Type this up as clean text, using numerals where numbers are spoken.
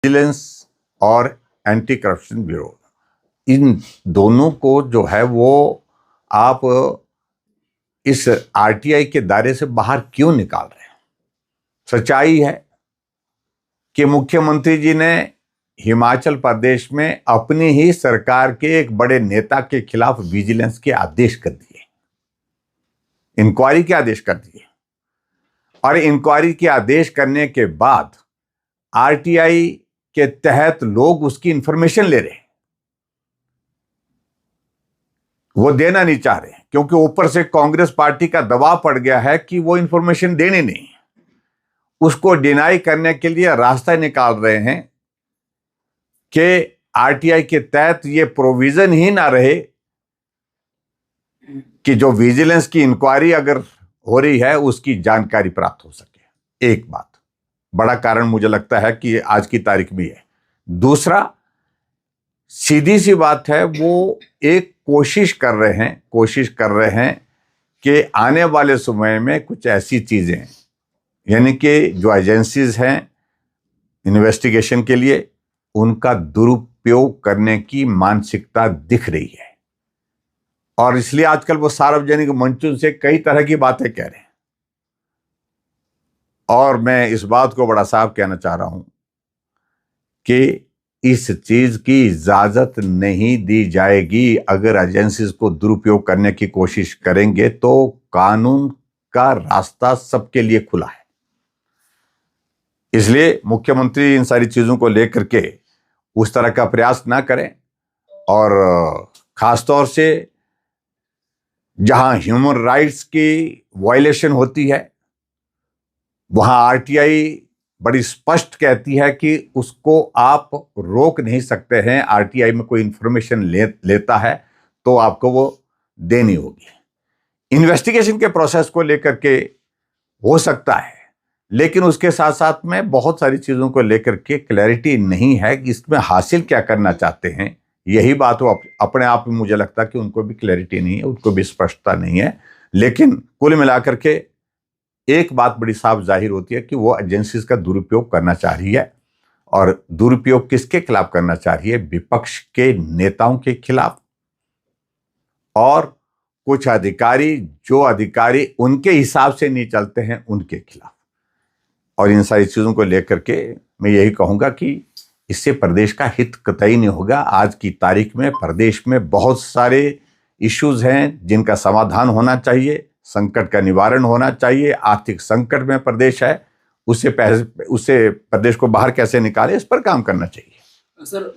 Vigilance और anti corruption bureau, इन दोनों को जो है वो आप इस आरटीआई के दायरे से बाहर क्यों निकाल रहे हैं? सच्चाई है कि मुख्यमंत्री जी ने हिमाचल प्रदेश में अपनी ही सरकार के एक बड़े नेता के खिलाफ विजिलेंस के आदेश कर दिए, इंक्वायरी के आदेश कर दिए, और इंक्वायरी के आदेश करने के बाद आरटीआई के तहत लोग उसकी इंफॉर्मेशन ले रहे हैं। वो देना नहीं चाह रहे क्योंकि ऊपर से कांग्रेस पार्टी का दबाव पड़ गया है कि वो इंफॉर्मेशन देनी नहीं, उसको डिनाई करने के लिए रास्ता निकाल रहे हैं कि आरटीआई के तहत ये प्रोविजन ही ना रहे कि जो विजिलेंस की इंक्वायरी अगर हो रही है उसकी जानकारी प्राप्त हो सके। एक बात, बड़ा कारण मुझे लगता है कि आज की तारीख भी है। दूसरा, सीधी सी बात है, वो एक कोशिश कर रहे हैं कि आने वाले समय में कुछ ऐसी चीजें, यानी कि जो एजेंसीज हैं इन्वेस्टिगेशन के लिए, उनका दुरुपयोग करने की मानसिकता दिख रही है, और इसलिए आजकल वो सार्वजनिक मंचों से कई तरह की बातें कह रहे हैं। और मैं इस बात को बड़ा साफ कहना चाह रहा हूं कि इस चीज की इजाजत नहीं दी जाएगी। अगर एजेंसीज को दुरुपयोग करने की कोशिश करेंगे तो कानून का रास्ता सबके लिए खुला है। इसलिए मुख्यमंत्री इन सारी चीजों को लेकर के उस तरह का प्रयास ना करें, और खासतौर से जहां ह्यूमन राइट्स की वायलेशन होती है वहां आरटीआई बड़ी स्पष्ट कहती है कि उसको आप रोक नहीं सकते हैं। आरटीआई में कोई इंफॉर्मेशन लेता है तो आपको वो देनी होगी। इन्वेस्टिगेशन के प्रोसेस को लेकर के हो सकता है, लेकिन उसके साथ साथ में बहुत सारी चीजों को लेकर के क्लैरिटी नहीं है कि इसमें हासिल क्या करना चाहते हैं। यही बात वो अपने आप में मुझे लगता है कि उनको भी क्लैरिटी नहीं है, उनको भी स्पष्टता नहीं है। लेकिन कुल मिलाकर के एक बात बड़ी साफ जाहिर होती है कि वो एजेंसीज का दुरुपयोग करना चाह रही है, और दुरुपयोग किसके खिलाफ करना चाह रही है? विपक्ष के नेताओं के खिलाफ, और कुछ अधिकारी जो अधिकारी उनके हिसाब से नहीं चलते हैं उनके खिलाफ। और इन सारी चीजों को लेकर के मैं यही कहूंगा कि इससे प्रदेश का हित कतई नहीं होगा। आज की तारीख में प्रदेश में बहुत सारे इश्यूज हैं जिनका समाधान होना चाहिए, संकट का निवारण होना चाहिए। आर्थिक संकट में प्रदेश है, उससे प्रदेश को बाहर कैसे निकाले, इस पर काम करना चाहिए। सर